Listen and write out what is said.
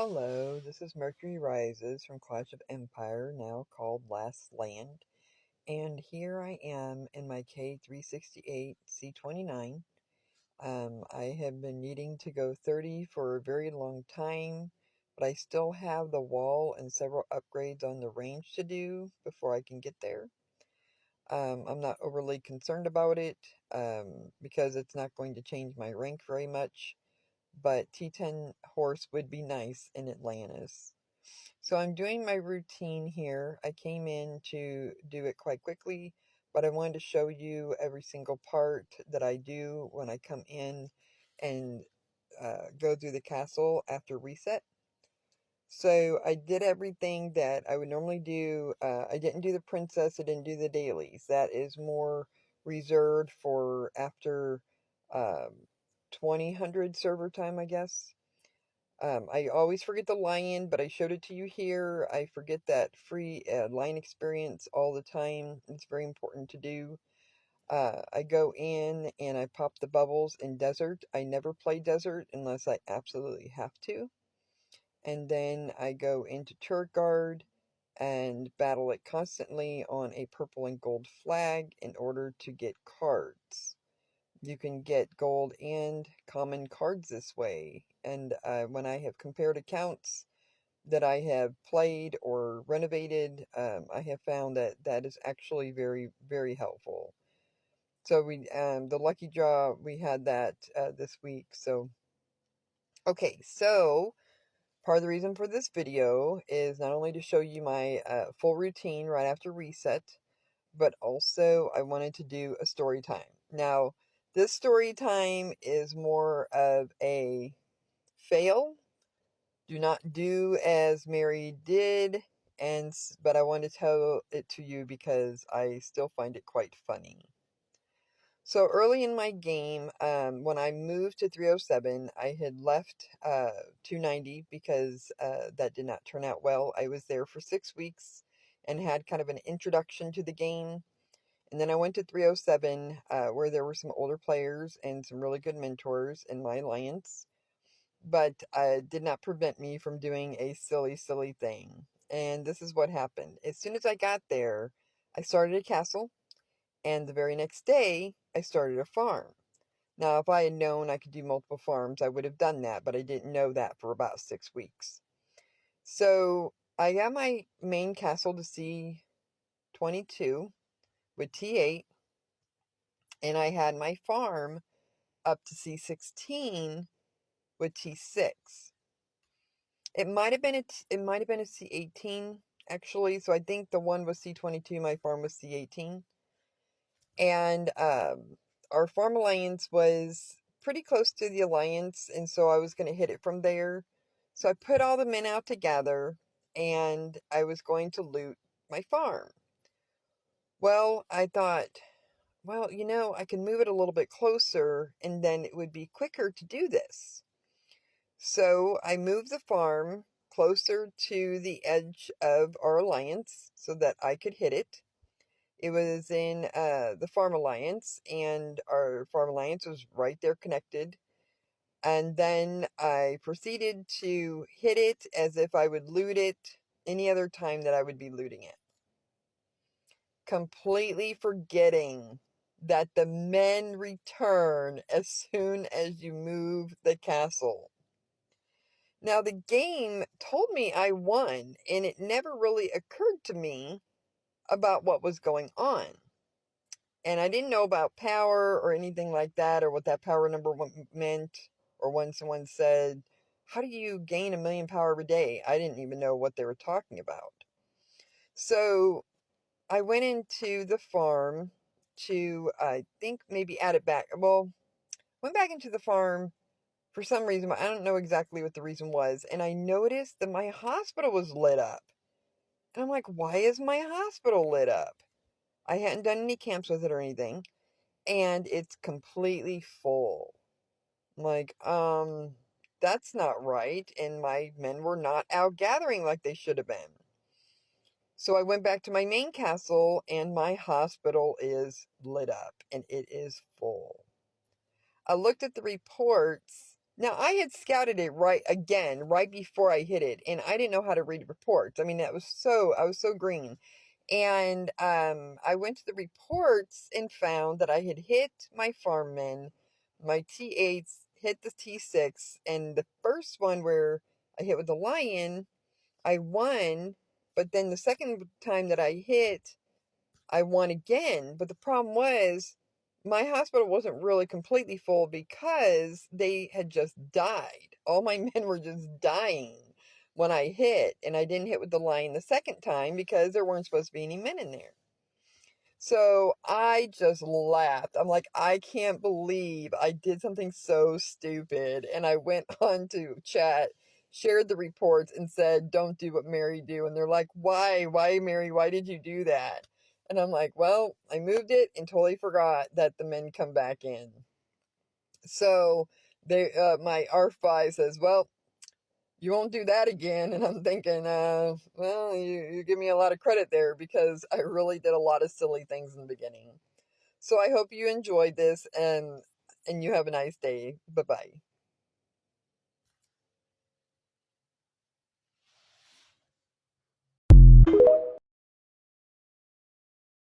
Hello, this is Mercury Rises from Clash of Empire, now called Last Land, and here I am in my K368 C29. I have been needing to go 30 for a very long time, but I still have the wall and several upgrades on the range to do before I can get there. I'm not overly concerned about it because it's not going to change my rank very much, but T10 horse would be nice in Atlantis. So I'm doing my routine here. I came in to do it quite quickly, but I wanted to show you every single part that I do when I come in and go through the castle after reset. So I did everything that I would normally do. I didn't do the princess. I didn't do the dailies. That is more reserved for after 2000 server time, I guess. I always forget the lion, but I showed it to you here. I forget that free lion experience all the time. It's very important to do. I go in and I pop the bubbles in desert. I never play desert unless I absolutely have to. And then I go into turret guard and battle it constantly on a purple and gold flag in order to get cards. You can get gold and common cards this way. And when I have compared accounts that I have played or renovated, I have found that that is actually very, very helpful. So the lucky draw, we had that this week. So, okay, so part of the reason for this video is not only to show you my full routine right after reset, but also I wanted to do a story time. Now, this story time is more of a fail. Do not do as Mary did, but I want to tell it to you because I still find it quite funny. So early in my game, when I moved to 307, I had left 290 because that did not turn out well. I was there for 6 weeks and had kind of an introduction to the game. And then I went to 307, where there were some older players and some really good mentors in my alliance. But it did not prevent me from doing a silly, silly thing. And this is what happened. As soon as I got there, I started a castle. And the very next day, I started a farm. Now, if I had known I could do multiple farms, I would have done that. But I didn't know that for about 6 weeks. So I got my main castle to C22 with T8. And I had my farm up to C16 with T6. It might have been a C18 actually. So I think the one was C22, my farm was C18. And our farm alliance was pretty close to the alliance, and so I was going to hit it from there. So I put all the men out together and I was going to loot my farm. Well, I thought, well, I can move it a little bit closer and then it would be quicker to do this. So I moved the farm closer to the edge of our alliance so that I could hit it. It was in the farm alliance, and our farm alliance was right there connected. And then I proceeded to hit it as if I would loot it any other time that I would be looting it, completely forgetting that the men return as soon as you move the castle. Now, the game told me I won, and it never really occurred to me about what was going on. And I didn't know about power or anything like that, or what that power number meant, or when someone said, how do you gain 1,000,000 power every day? I didn't even know what they were talking about. So I went into the farm to, I think, maybe add it back. Well, went back into the farm for some reason. I don't know exactly what the reason was. And I noticed that my hospital was lit up. And I'm like, why is my hospital lit up? I hadn't done any camps with it or anything. And it's completely full. I'm like, that's not right. And my men were not out gathering like they should have been. So I went back to my main castle and my hospital is lit up and it is full. I looked at the reports Now, I had scouted it right before I hit it, and I didn't know how to read reports. I mean, I was so green. And I went to the reports and found that I had hit my farmman, my T8s, hit the T6, and the first one where I hit with the lion, I won. But then the second time that I hit, I won again. But the problem was my hospital wasn't really completely full because they had just died. All my men were just dying when I hit, and I didn't hit with the lion the second time because there weren't supposed to be any men in there. So I just laughed. I'm like, I can't believe I did something so stupid. And I went on to chat, shared the reports, and said, don't do what Mary do. And they're like, why? Why, Mary? Why did you do that? And I'm like, well, I moved it and totally forgot that the men come back in. So my R5 says, well, you won't do that again. And I'm thinking, well, you give me a lot of credit there because I really did a lot of silly things in the beginning. So I hope you enjoyed this and you have a nice day. Bye-bye.